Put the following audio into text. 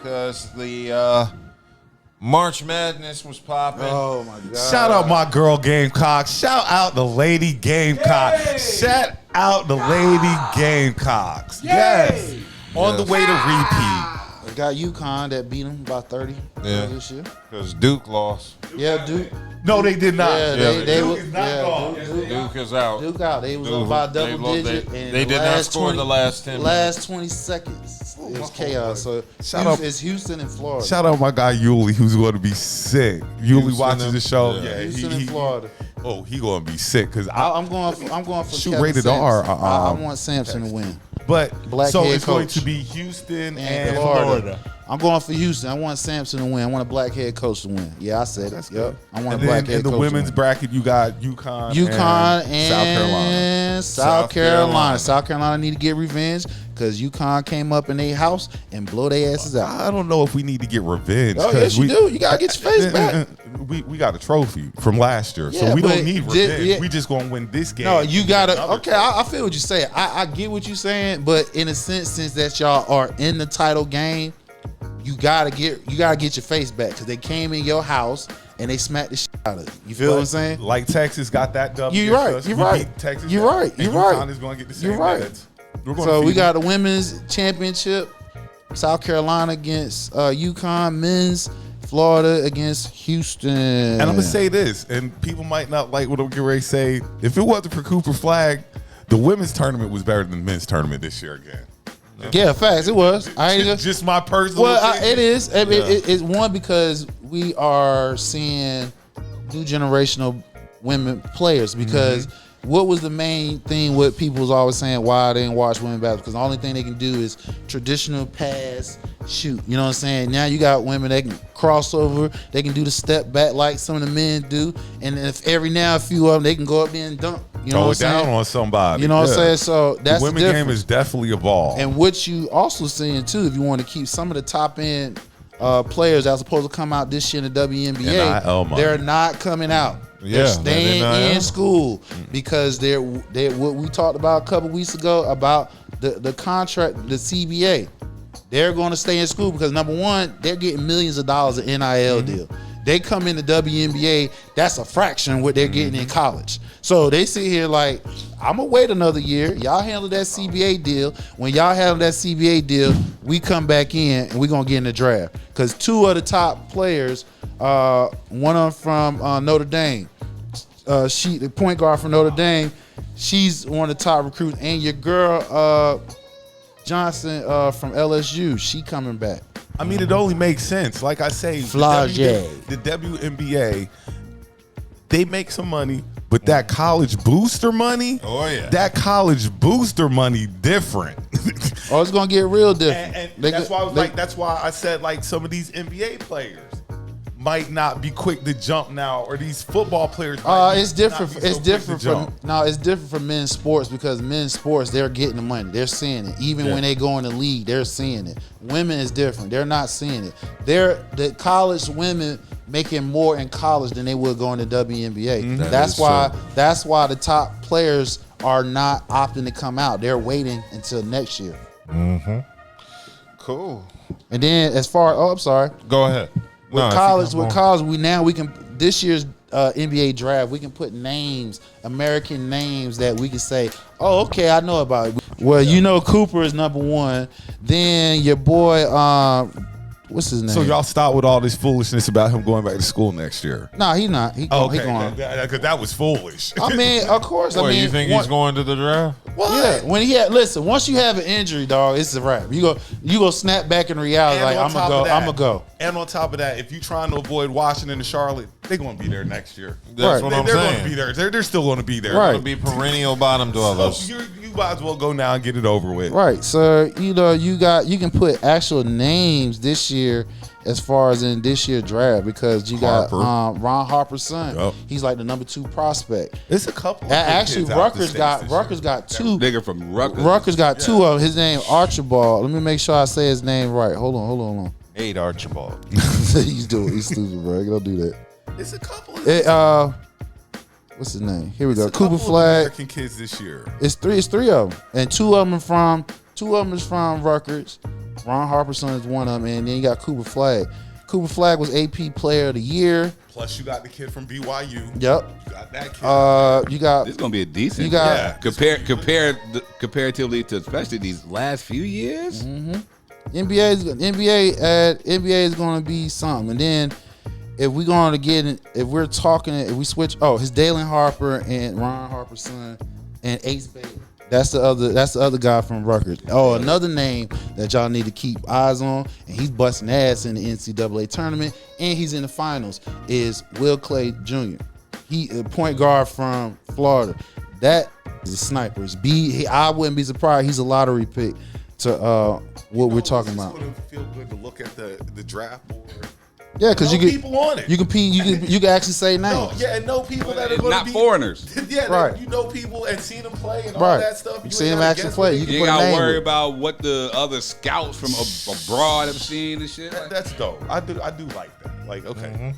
because the March Madness was popping. Oh my God! Shout out my girl Gamecock. Shout out the lady Gamecock. Yay! Shout out the lady Gamecocks. Yes. On the way to repeat. I got UConn that beat them by 30 this year. Because Duke lost. Yeah, Duke. No, they did not. Yeah, Yeah, they Duke was is not gone. Duke is out. Duke out. They was Duke, up by they double lost- digit. they- and they the did not last score the last 10 Last 20 seconds. It was chaos. So Shout out- it's Houston and Florida. Shout out my guy Yuli, who's going to be sick. Yuli Houston watches and- the show. yeah. Yeah, Houston and Florida. Oh, he going to be sick because I'm going for Shoot, Kevin rated Sampson. R, I want Sampson to win. But Black so head it's going coach. to be Houston And and Florida. I'm going for Houston. I want Sampson to win. I want a black head coach to win. Yeah, I said it. That's Yep. good. I want And a black then head in the coach. women's to win. bracket, you got UConn, UConn and South Carolina. South Carolina need to get revenge because UConn came up in their house and blow their asses out. I don't know if we need to get revenge. Oh, 'cause yes, you do. You gotta get your face back. We got a trophy from last year, Yeah, so we but don't need just- revenge. yeah. We just gonna win this game. No, you gotta. Another Okay, trophy. I feel what you're saying. I get what you're saying, but in a sense, since that y'all are in the title game, you gotta get your face back because they came in your house and they smacked the shit out of you. You feel what I'm saying? Like Texas got that W. You're right, against us. you're We right. beat Texas. You're right, And you're right. UConn is going to get the same You're right. minutes. We're gonna So we feed got a women's championship, South Carolina against UConn, men's Florida against Houston. And I'm gonna say this, and people might not like what I'm getting ready to say. If it wasn't for Cooper Flagg, the women's tournament was better than the men's tournament this year again. Yeah, facts. It was. I ain't Just my personal. Well, opinion. it is. I mean, it's one because we are seeing new generational women players. Because what was the main thing? What people was always saying why they didn't watch women basketball? Because the only thing they can do is traditional pass, shoot. You know what I'm saying? Now you got women that can cross over. They can do the step back like some of the men do. And if every now a few of them they can go up there and dunk. You know Throw what I'm it down saying? on somebody. You know what I'm Yeah. saying? So that's the the women difference. game is definitely evolved. And what you also seeing too, if you want to keep some of the top end players that are supposed to come out this year in the WNBA, NIL money. they're not coming out. Yeah, They're that staying NIL. in school because they're what we talked about a couple weeks ago about the contract, the CBA. They're going to stay in school because number one, they're getting millions of dollars of NIL deal. They come in the WNBA, that's a fraction of what they're getting in college. So they sit here like, I'm gonna wait another year. Y'all handle that CBA deal. When y'all handle that CBA deal, we come back in and we're gonna get in the draft. Because two of the top players, one of them from Notre Dame, she the point guard from Notre Dame, she's one of the top recruits. And your girl Johnson from LSU, she coming back. I mean, it only makes sense. Like I say, Flage. the WNBA, they make some money, but that college booster money, Oh, yeah. that college booster money different. Oh, it's gonna get real different. and They that's go- why I was they- like, that's why I said like some of these NBA players might not be quick to jump now, or these football players. Might It's different. not be so It's quick to different from jump. no. It's different from men's sports because men's sports they're getting the money. They're seeing it. Even when they go in the league, they're seeing it. Women is different. They're not seeing it. The college women making more in college than they would go in the WNBA. Mm-hmm. That's is why. true. That's why the top players are not opting to come out. They're waiting until next year. Cool. And then as far, I'm sorry. Go ahead. With college, we can this year's NBA draft, we can put names, American names that we can say, oh, okay, I know about it. Well, you know, Cooper is number one. Then your boy, what's his name? So y'all stop with all this foolishness about him going back to school next year. No, he's not. He Okay, going. because that was foolish. I mean, of course. I What, mean, you think he's going to the draft? Yeah, when he had listen, once you have an injury, dog, it's a wrap. You go snap back in reality. And Like on I'm top gonna of go. that- I'm gonna go. And on top of that, if you're trying to avoid Washington and Charlotte, they're going to be there next year. That's Right. what I'm They're going saying. to be there. They're still going to be there. Right. Gonna be perennial bottom dwellers. So you might as well go now and get it over with. Right. So you know you can put actual names this year as far as in this year's draft because you got Harper. Ron Harper's son. Yep. He's like the number 2 prospect. It's a couple. Of Actually, kids out the Rutgers States got this Rutgers year. got two. Nigga from Rutgers. Rutgers got two of them. His name Archibald. Let me make sure I say his name right. Hold on. Hate Archibald. He's stupid, bro. Don't do that. It's a couple. Of What's his name? Here we it's go. a Cooper couple of Flagg. American kids this year. It's three of them, and two of them is from Rutgers. Ron Harper's son is one of them, and then you got Cooper Flagg. Cooper Flagg was AP Player of the Year. Plus, you got the kid from BYU. Yep. You got that kid. You got. It's gonna be a decent. You got comparatively to especially these last few years. NBA is going to be something, and then if we're going to get in, if we switch, his Dalen Harper and Ron Harper's son and Ace Bailey. That's the other guy from Rutgers. Oh, another name that y'all need to keep eyes on, and he's busting ass in the NCAA tournament, and he's in the finals, is Will Clay Jr. He a point guard from Florida. That is a sniper. I wouldn't be surprised. He's a lottery pick to what we're talking about. It's going to feel good to look at the draft board. Yeah, because you can people on it. You can actually say names. And know people that are going to Not be foreigners. Yeah, right. You know people and seen them play and all Right. that stuff. You seen them actually play. You You put a gotta name worry with it. about what the other scouts from abroad have seen and shit. That's dope. I do like that. Like, okay.